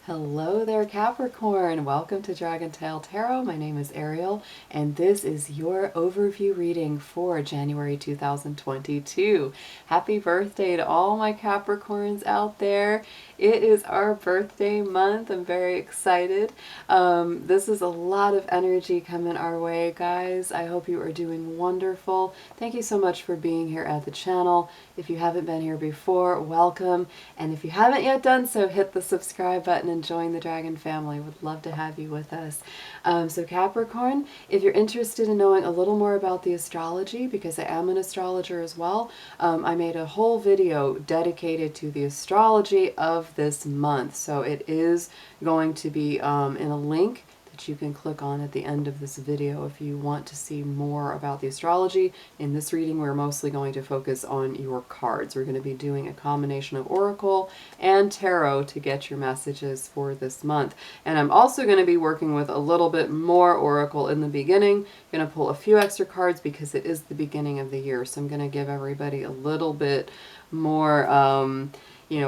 Hello there, Capricorn. Welcome to DragonTaleTarot. My name is Ariel, and this is your overview reading for January 2022. Happy birthday to all my Capricorns out there. It is our birthday month. I'm very excited. This is a lot of energy coming our way, guys. I hope you are doing wonderful. Thank you so much for being here at the channel. If you haven't been here before, welcome. And if you haven't yet done so, hit the subscribe button and join the Dragon family. Would love to have you with us. So Capricorn, if you're interested in knowing a little more about the astrology, because I am an astrologer as well, I made a whole video dedicated to the astrology of this month. So it is going to be in a link that you can click on at the end of this video if you want to see more about the astrology. In this reading, we're mostly going to focus on your cards. We're going to be doing a combination of Oracle and Tarot to get your messages for this month. And I'm also going to be working with a little bit more Oracle in the beginning. I'm going to pull a few extra cards because it is the beginning of the year. So I'm going to give everybody a little bit more,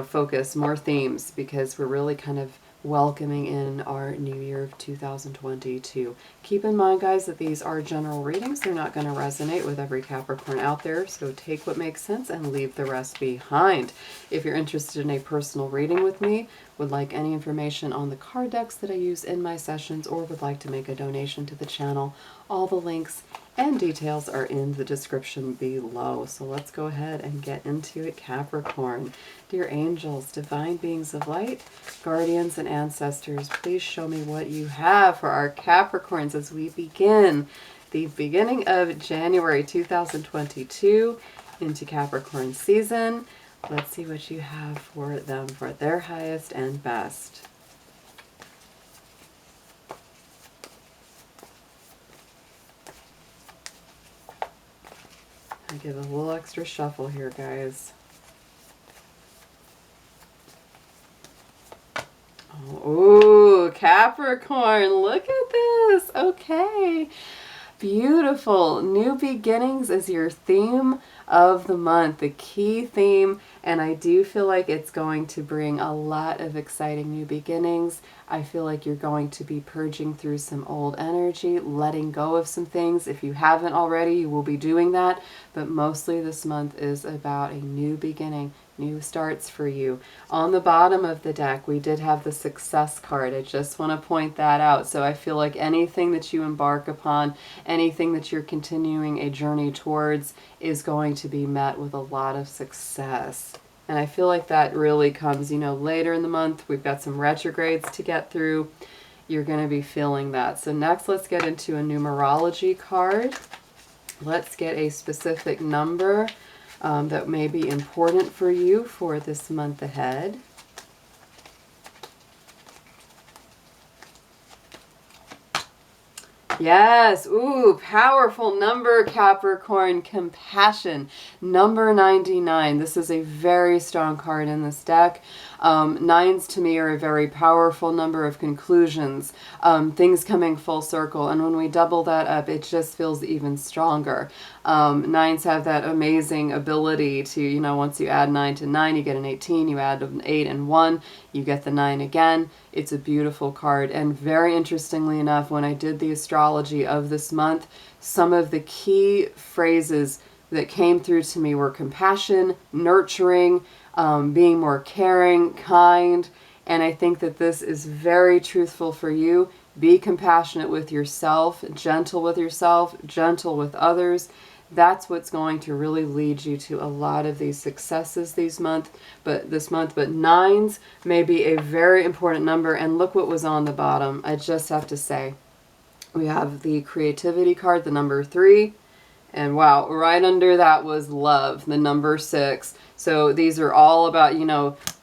focus, more themes, because we're really kind of welcoming in our new year of 2022. Keep in mind, guys, that these are general readings. They're not going to resonate with every Capricorn out there, so take what makes sense and leave the rest behind. If you're interested in a personal reading with me, would like any information on the card decks that I use in my sessions, or would like to make a donation to the channel, all the links and details are in the description below. So let's go ahead and get into it, Capricorn. Dear angels, divine beings of light, guardians and ancestors, please show me what you have for our Capricorns as we begin the beginning of January 2022 into Capricorn season. Let's see what you have for them for their highest and best. I give a little extra shuffle here, guys. Oh, Capricorn, look at this. Okay. Beautiful. New beginnings is your theme of the month, the key theme, and I do feel like it's going to bring a lot of exciting new beginnings. I feel like you're going to be purging through some old energy, letting go of some things. If you haven't already, you will be doing that, but mostly this month is about a new beginning, new starts for you. On the bottom of the deck, we did have the success card. I just want to point that out. So I feel like anything that you embark upon, anything that you're continuing a journey towards, is going to be met with a lot of success. And I feel like that really comes, later in the month. We've got some retrogrades to get through. You're going to be feeling that. So next, let's get into a numerology card. Let's get a specific number that may be important for you for this month ahead. Yes, ooh, powerful number, Capricorn, compassion, number 99. This is a very strong card in this deck. Nines to me are a very powerful number of conclusions, things coming full circle. And when we double that up, it just feels even stronger. Nines have that amazing ability to, once you add 9 to 9, you get an 18, you add an 8 and 1, you get the 9 again. It's a beautiful card. And very interestingly enough, when I did the astrology of this month, some of the key phrases that came through to me were compassion, nurturing, being more caring, kind, and I think that this is very truthful for you. Be compassionate with yourself, gentle with others. That's what's going to really lead you to a lot of these successes this month. But nines may be a very important number, and look what was on the bottom. I just have to say, we have the creativity card, the number 3. And wow, right under that was love, the number 6. So these are all about,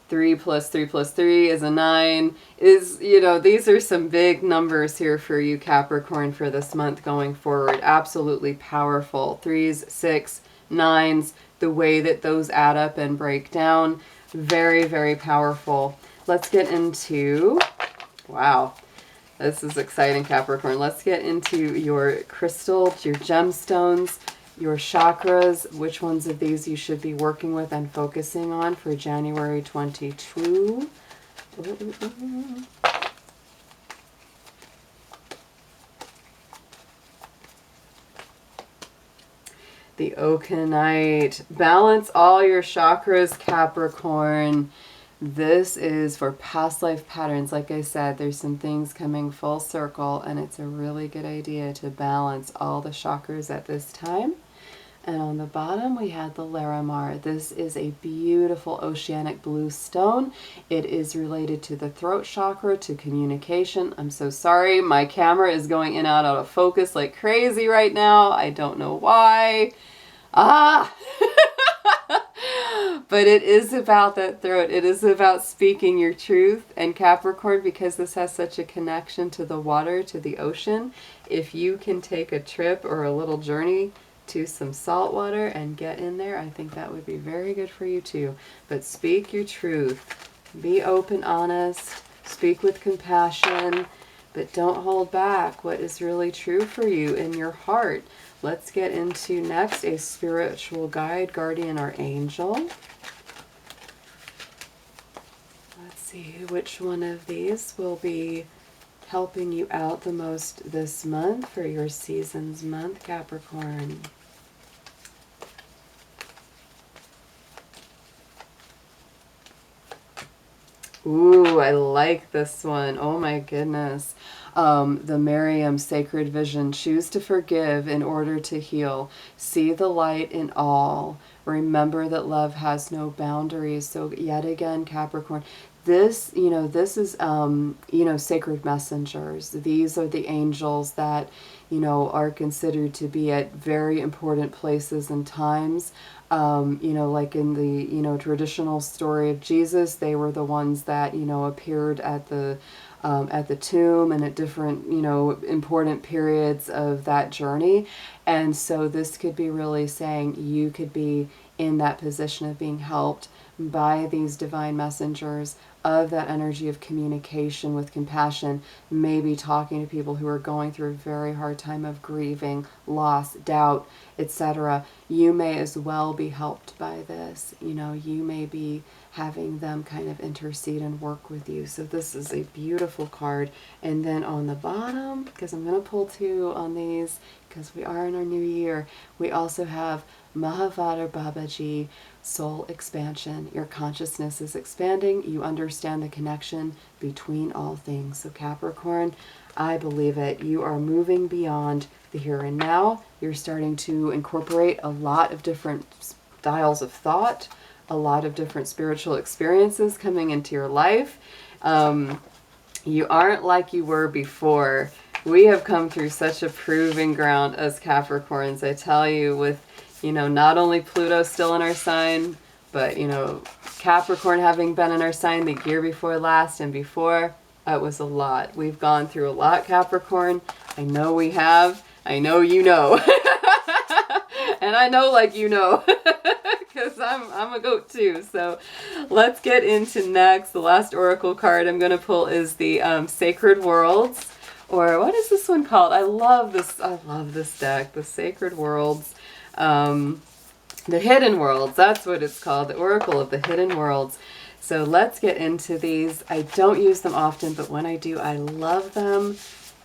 3 plus 3 plus 3 is a 9. These are some big numbers here for you, Capricorn, for this month going forward. Absolutely powerful. 3s, 6, 9s, the way that those add up and break down. Very, very powerful. Let's get into, wow. This is exciting, Capricorn. Let's get into your crystals, your gemstones, your chakras, which ones of these you should be working with and focusing on for January 22. The Okanite. Balance all your chakras, Capricorn. This is for past life patterns. Like I said, there's some things coming full circle, and it's a really good idea to balance all the chakras at this time. And on the bottom, we had the Larimar. This is a beautiful oceanic blue stone. It is related to the throat chakra, to communication. I'm so sorry. My camera is going in and out of focus like crazy right now. I don't know why. But it is about that throat. It is about speaking your truth. And Capricorn, because this has such a connection to the water, to the ocean, if you can take a trip or a little journey to some salt water and get in there, I think that would be very good for you too. But speak your truth. Be open, honest. Speak with compassion. But don't hold back what is really true for you in your heart. Let's get into next a spiritual guide, guardian, or angel. Let's see which one of these will be helping you out the most this month for your seasons month, Capricorn. Ooh, I like this one. Oh my goodness. The Miriam Sacred Vision. Choose to forgive in order to heal. See the light in all. Remember that love has no boundaries. So yet again, Capricorn, this, this is, sacred messengers. These are the angels that, are considered to be at very important places and times. Like in the, traditional story of Jesus, they were the ones that, appeared at the tomb and at different, important periods of that journey. And so this could be really saying you could be in that position of being helped by these divine messengers of that energy of communication with compassion, maybe talking to people who are going through a very hard time of grieving, loss, doubt, etc. You may as well be helped by this. You may be having them kind of intercede and work with you. So this is a beautiful card. And then on the bottom, because I'm going to pull two on these because we are in our new year, we also have Mahavatar Babaji, soul expansion. Your consciousness is expanding. You understand the connection between all things. So Capricorn, I believe it. You are moving beyond the here and now. You're starting to incorporate a lot of different styles of thought, a lot of different spiritual experiences coming into your life. You aren't like you were before. We have come through such a proving ground as Capricorns. I tell you, with not only Pluto still in our sign, but, Capricorn having been in our sign the year before last and before, it was a lot. We've gone through a lot, Capricorn. I know we have. I know you know. And I know because I'm a goat too. So let's get into next. The last oracle card I'm going to pull is the Sacred Worlds. Or what is this one called? I love this deck, the Sacred Worlds. The Hidden Worlds, that's what it's called, the Oracle of the Hidden Worlds. So let's get into these. I don't use them often, but when I do, I love them.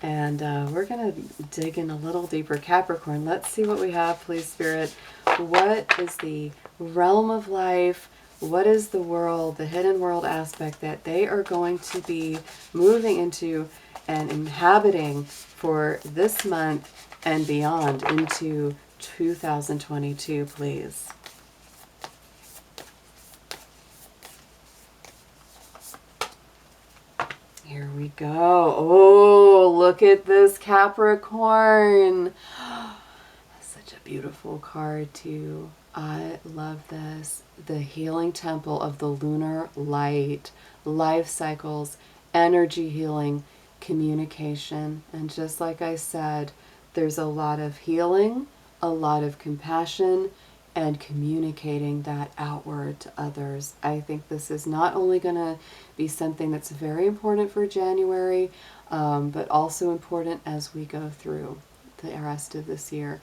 And we're going to dig in a little deeper. Capricorn, let's see what we have, please, Spirit. What is the realm of life? What is the world, the hidden world aspect that they are going to be moving into and inhabiting for this month and beyond into 2022, please? Here we go. Oh, look at this, Capricorn. That's such a beautiful card too. I love this. The healing temple of the lunar light, life cycles, energy healing, communication. And just like I said, there's a lot of healing, a lot of compassion, and communicating that outward to others. I think this is not only going to be something that's very important for January, but also important as we go through the rest of this year.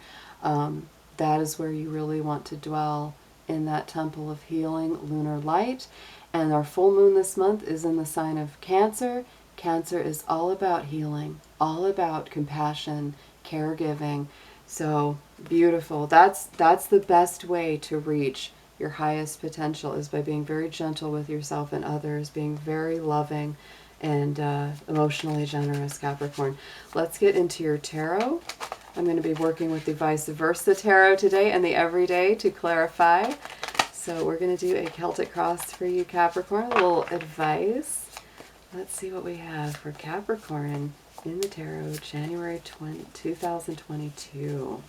That is where you really want to dwell, in that temple of healing, lunar light. And our full moon this month is in the sign of Cancer. Cancer is all about healing, all about compassion, caregiving. So beautiful. That's the best way to reach your highest potential, is by being very gentle with yourself and others, being very loving and emotionally generous, Capricorn. Let's get into your tarot. I'm going to be working with the Vice Versa Tarot today and the Everyday to clarify. So we're going to do a Celtic cross for you, Capricorn, a little advice. Let's see what we have for Capricorn in the tarot, January 2022.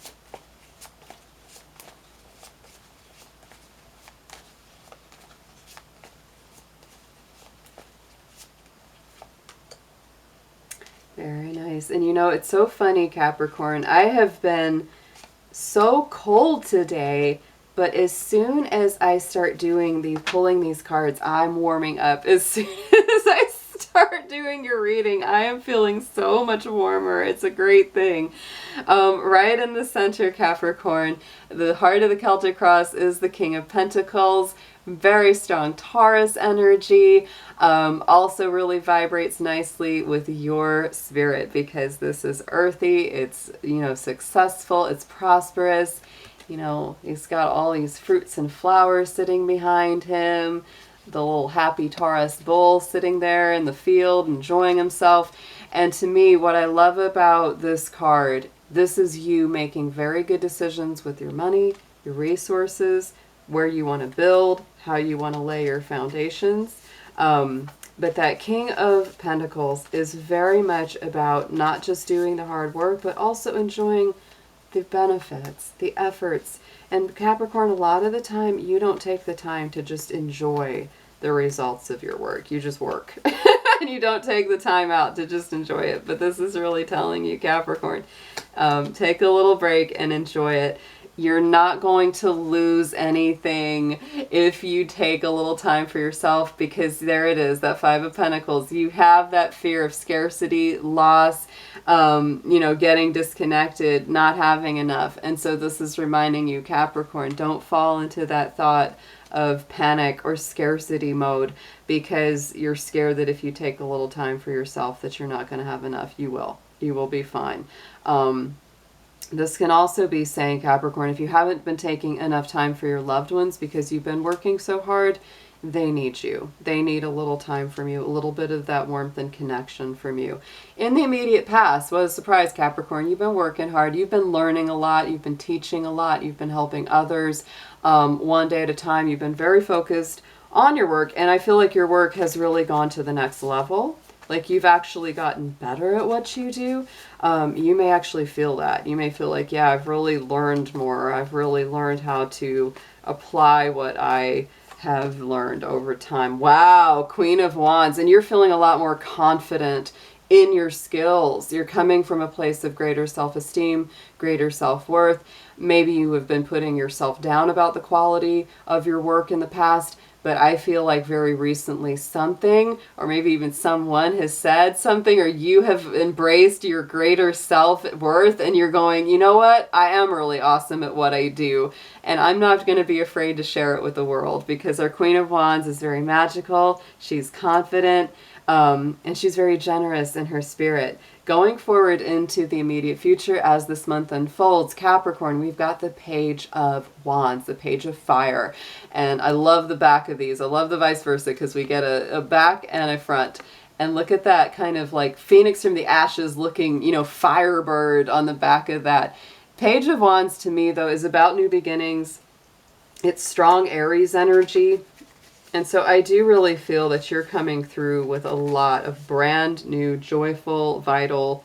Very nice. And you know, it's so funny, Capricorn. I have been so cold today, but as soon as I start pulling these cards, I'm warming up. As soon as I start doing your reading, I am feeling so much warmer. It's a great thing. Right in the center, Capricorn, the heart of the Celtic cross is the King of Pentacles. Very strong Taurus energy. Also really vibrates nicely with your spirit, because this is earthy. It's, you know, successful. It's prosperous. You know, he's got all these fruits and flowers sitting behind him. The little happy Taurus bull sitting there in the field enjoying himself. And to me, what I love about this card, this is you making very good decisions with your money, your resources, where you want to build, how you want to lay your foundations. But that King of Pentacles is very much about not just doing the hard work, but also enjoying the benefits, the efforts. And Capricorn, a lot of the time, you don't take the time to just enjoy the results of your work. You just work. And you don't take the time out to just enjoy it. But this is really telling you, Capricorn, take a little break and enjoy it. You're not going to lose anything if you take a little time for yourself, because there it is, that Five of Pentacles. You have that fear of scarcity, loss, you know, getting disconnected, not having enough. And so this is reminding you, Capricorn, don't fall into that thought of panic or scarcity mode, because you're scared that if you take a little time for yourself that you're not going to have enough. You will. You will be fine. This can also be saying, Capricorn, if you haven't been taking enough time for your loved ones because you've been working so hard, they need you. They need a little time from you, a little bit of that warmth and connection from you. In the immediate past, what a surprise, Capricorn, you've been working hard, you've been learning a lot, you've been teaching a lot, you've been helping others one day at a time. You've been very focused on your work, and I feel like your work has really gone to the next level. Like you've actually gotten better at what you do. You may actually feel that. You may feel like, yeah, I've really learned more. I've really learned how to apply what I have learned over time. Wow, Queen of Wands. And you're feeling a lot more confident in your skills. You're coming from a place of greater self-esteem, greater self-worth. Maybe you have been putting yourself down about the quality of your work in the past. But I feel like very recently something, or maybe even someone has said something, or you have embraced your greater self-worth and you're going, you know what? I am really awesome at what I do. And I'm not going to be afraid to share it with the world, because our Queen of Wands is very magical. She's confident, and she's very generous in her spirit. Going forward into the immediate future as this month unfolds, Capricorn, we've got the Page of Wands, the Page of Fire. And I love the back of these. I love the vice versa, because we get a back and a front. And look at that kind of like phoenix from the ashes looking, you know, firebird on the back of that. Page of Wands to me, though, is about new beginnings. It's strong Aries energy. And so I do really feel that you're coming through with a lot of brand new, joyful, vital.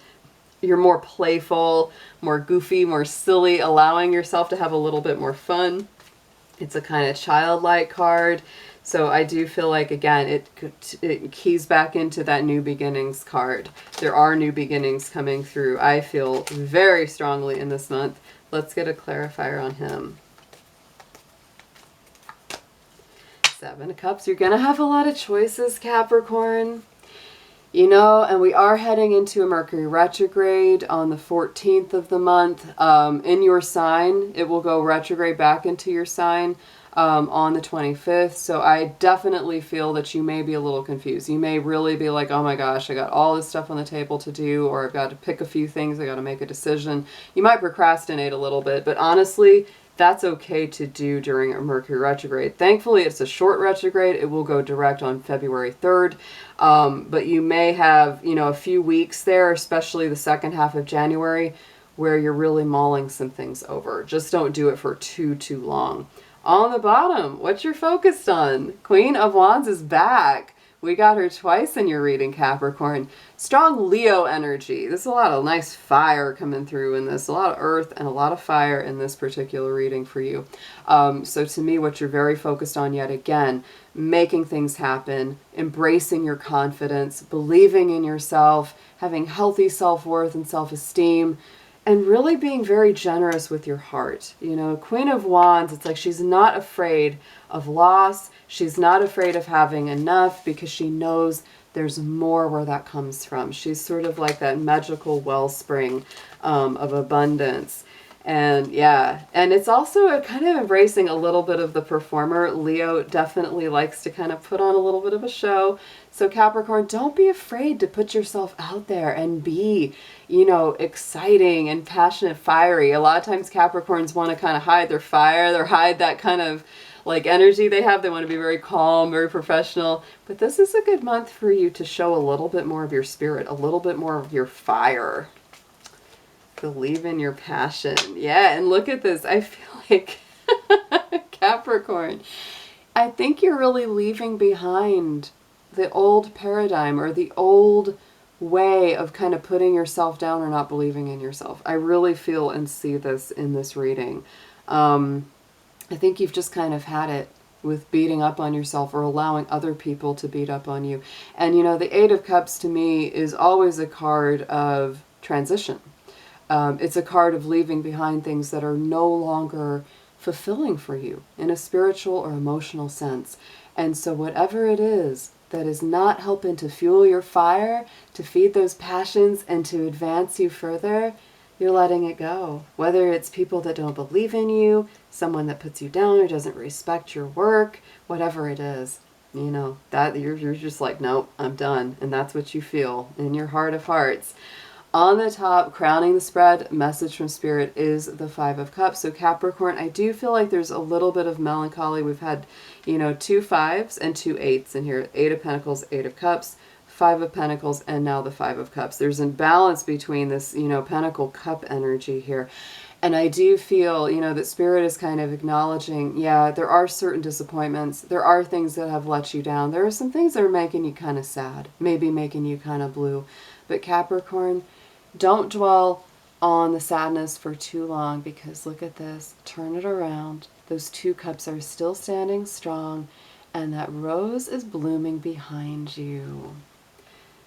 You're more playful, more goofy, more silly, allowing yourself to have a little bit more fun. It's a kind of childlike card. So I do feel like, again, it keys back into that new beginnings card. There are new beginnings coming through. I feel very strongly in this month. Let's get a clarifier on him. Seven of Cups. You're going to have a lot of choices, Capricorn. You know, and we are heading into a Mercury retrograde on the 14th of the month. In your sign, it will go retrograde back into your sign on the 25th. So I definitely feel that you may be a little confused. You may really be like, oh my gosh, I got all this stuff on the table to do, or I've got to pick a few things, I got to make a decision. You might procrastinate a little bit, but honestly, that's okay to do during a Mercury retrograde. Thankfully, it's a short retrograde. It will go direct on February 3rd. But you may have, a few weeks there, especially the second half of January, where you're really mulling some things over. Just don't do it for too long. On the bottom, what you're focused on. Queen of Wands is back. We got her twice in your reading, Capricorn. Strong Leo energy. There's a lot of nice fire coming through in this. A lot of earth and a lot of fire in this particular reading for you. So to me, what you're very focused on yet again, making things happen, embracing your confidence, believing in yourself, having healthy self-worth and self-esteem, and really being very generous with your heart. Queen of Wands, it's like she's not afraid of loss. She's not afraid of having enough because she knows there's more where that comes from. She's sort of like that magical wellspring of abundance. And yeah, and it's also a kind of embracing a little bit of the performer. Leo definitely likes to kind of put on a little bit of a show. So Capricorn, don't be afraid to put yourself out there and be, exciting and passionate, fiery. A lot of times Capricorns want to kind of hide their fire, or hide that kind of like energy they have. They want to be very calm, very professional. But this is a good month for you to show a little bit more of your spirit, a little bit more of your fire. Believe in your passion. Yeah, and look at this. I feel like Capricorn, I think you're really leaving behind the old paradigm or the old way of kind of putting yourself down or not believing in yourself. I really feel and see this in this reading. I think you've just kind of had it with beating up on yourself or allowing other people to beat up on you. And the Eight of Cups to me is always a card of transition. It's a card of leaving behind things that are no longer fulfilling for you in a spiritual or emotional sense. And so whatever it is that is not helping to fuel your fire, to feed those passions, and to advance you further, you're letting it go. Whether it's people that don't believe in you, someone that puts you down or doesn't respect your work, whatever it is, that you're just like, nope, I'm done. And that's what you feel in your heart of hearts. On the top, crowning the spread, message from Spirit is the Five of Cups. So Capricorn, I do feel like there's a little bit of melancholy. We've had, 2 5s and 2 8s in here. 8 of Pentacles, 8 of Cups, 5 of Pentacles, and now the 5 of Cups. There's imbalance between this, Pentacle Cup energy here. And I do feel, that Spirit is kind of acknowledging, yeah, there are certain disappointments. There are things that have let you down. There are some things that are making you kind of sad, maybe making you kind of blue. But Capricorn, don't dwell on the sadness for too long, because look at this. Turn it around. Those 2 cups are still standing strong, and that rose is blooming behind you.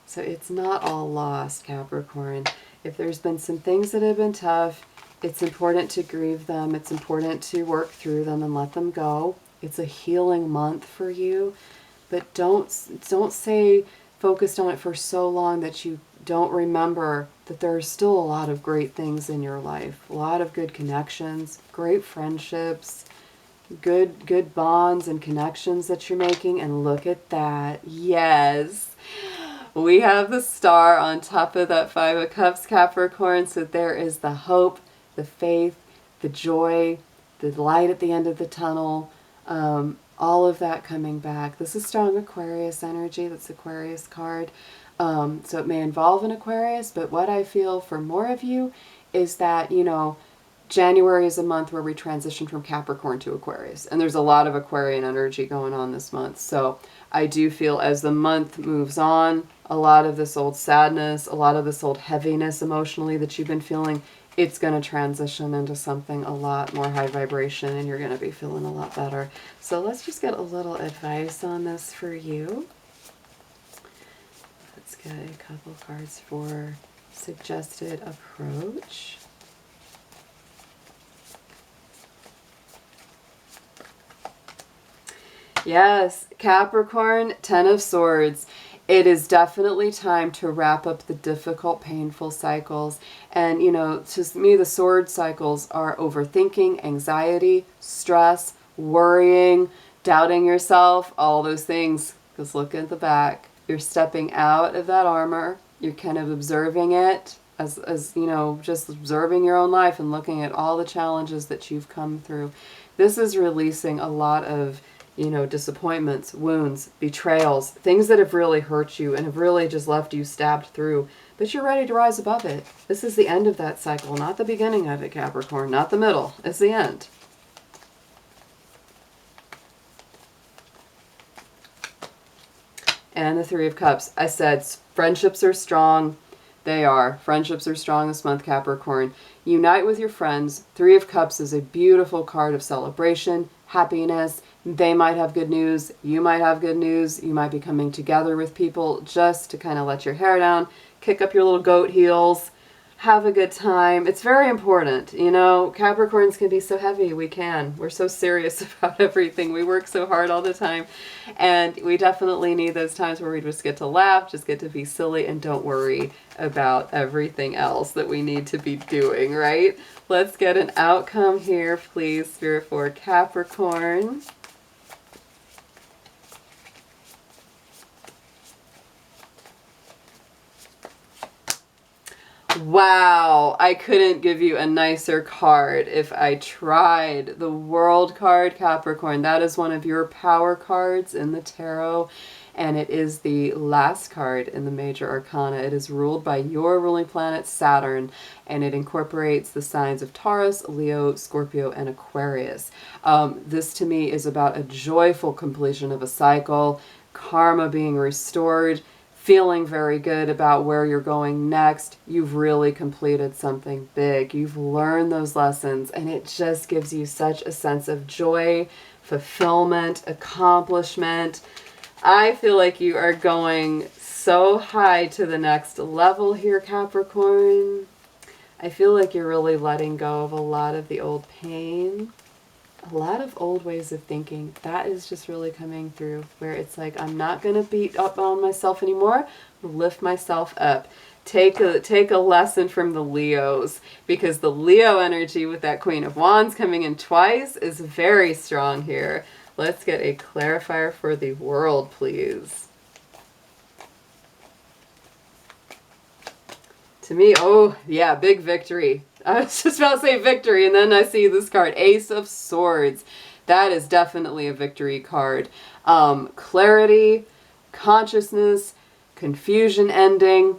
So it's not all lost, Capricorn. If there's been some things that have been tough, it's important to grieve them. It's important to work through them and let them go. It's a healing month for you, but don't stay focused on it for so long that you don't remember that there are still a lot of great things in your life. A lot of good connections, great friendships, good bonds and connections that you're making. And look at that. Yes. We have the star on top of that 5 of Cups, Capricorn. So there is the hope, the faith, the joy, the light at the end of the tunnel, all of that coming back. This is strong Aquarius energy. That's Aquarius card. So it may involve an Aquarius, but what I feel for more of you is that, January is a month where we transition from Capricorn to Aquarius. And there's a lot of Aquarian energy going on this month. So I do feel as the month moves on, a lot of this old sadness, a lot of this old heaviness emotionally that you've been feeling, it's going to transition into something a lot more high vibration, and you're going to be feeling a lot better. So let's just get a little advice on this for you. Let's get a couple cards for suggested approach. Yes, Capricorn, 10 of Swords. It is definitely time to wrap up the difficult, painful cycles. And, to me, the sword cycles are overthinking, anxiety, stress, worrying, doubting yourself, all those things. Because look at the back. You're stepping out of that armor. You're kind of observing it as you know, just observing your own life and looking at all the challenges that you've come through. This is releasing a lot of, you know, disappointments, wounds, betrayals, things that have really hurt you and have really just left you stabbed through. But you're ready to rise above it. This is the end of that cycle, not the beginning of it, Capricorn, not the middle. It's the end. And the Three of Cups. I said friendships are strong. They are. Friendships are strong this month, Capricorn. Unite with your friends. Three of Cups is a beautiful card of celebration, happiness. They might have good news. You might have good news. You might be coming together with people just to kind of let your hair down, kick up your little goat heels, have a good time. It's very important. You know, Capricorns can be so heavy. We're so serious about everything. We work so hard all the time. And we definitely need those times where we just get to laugh, just get to be silly, and don't worry about everything else that we need to be doing, right? Let's get an outcome here, please, Spirit, for Capricorn. Wow, I couldn't give you a nicer card if I tried. The World card, Capricorn. That is one of your power cards in the tarot, and it is the last card in the major arcana. It is ruled by your ruling planet, Saturn, and it incorporates the signs of Taurus, Leo, Scorpio, and Aquarius. This to me is about a joyful completion of a cycle, karma being restored, feeling very good about where you're going next. You've really completed something big. You've learned those lessons, and it just gives you such a sense of joy, fulfillment, accomplishment. I feel like you are going so high to the next level here, Capricorn. I feel like you're really letting go of a lot of the old pain, a lot of old ways of thinking. That is just really coming through, where it's like, I'm not going to beat up on myself anymore. Lift myself up. Take a lesson from the Leos, because the Leo energy with that Queen of Wands coming in twice is very strong here. Let's get a clarifier for the World, please. To me, oh yeah, big victory. I was just about to say victory, and then I see this card, Ace of Swords. That is definitely a victory card. Clarity, consciousness, confusion ending.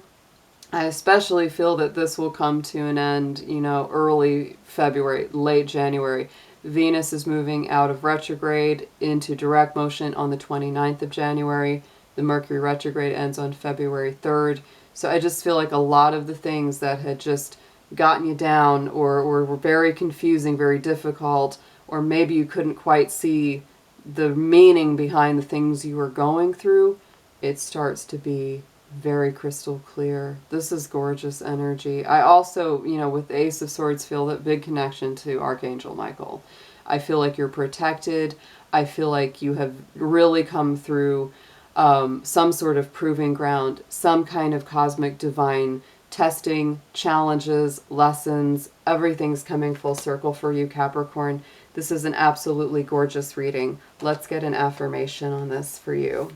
I especially feel that this will come to an end, you know, early February, late January. Venus is moving out of retrograde into direct motion on the 29th of January. The Mercury retrograde ends on February 3rd. So I just feel like a lot of the things that had just gotten you down or were very confusing, very difficult, or maybe you couldn't quite see the meaning behind the things you were going through, it starts to be very crystal clear. This is gorgeous energy. I also, you know, with the Ace of Swords, feel that big connection to Archangel Michael. I feel like you're protected. I feel like you have really come through some sort of proving ground, some kind of cosmic divine testing, challenges, lessons. Everything's coming full circle for you, Capricorn. This is an absolutely gorgeous reading. Let's get an affirmation on this for you.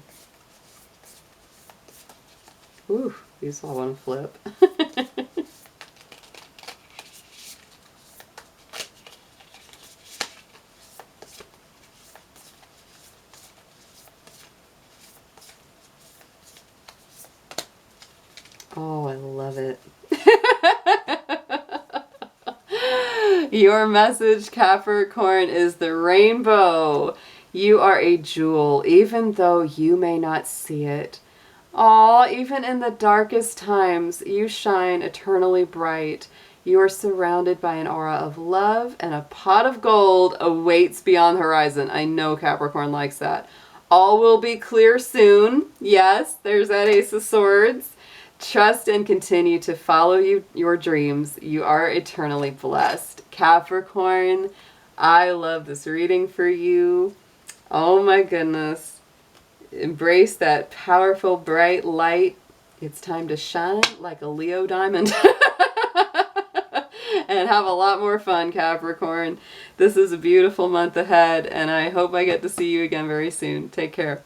Ooh, these all want to flip. Oh, I love it. Your message, Capricorn, is the rainbow. You are a jewel, even though you may not see it. Aw, even in the darkest times, you shine eternally bright. You are surrounded by an aura of love, and a pot of gold awaits beyond the horizon. I know Capricorn likes that. All will be clear soon. Yes, there's that Ace of Swords. Trust and continue to follow your dreams. You are eternally blessed. Capricorn, I love this reading for you. Oh my goodness. Embrace that powerful, bright light. It's time to shine like a Leo diamond. and have a lot more fun, Capricorn. This is a beautiful month ahead, and I hope I get to see you again very soon. Take care.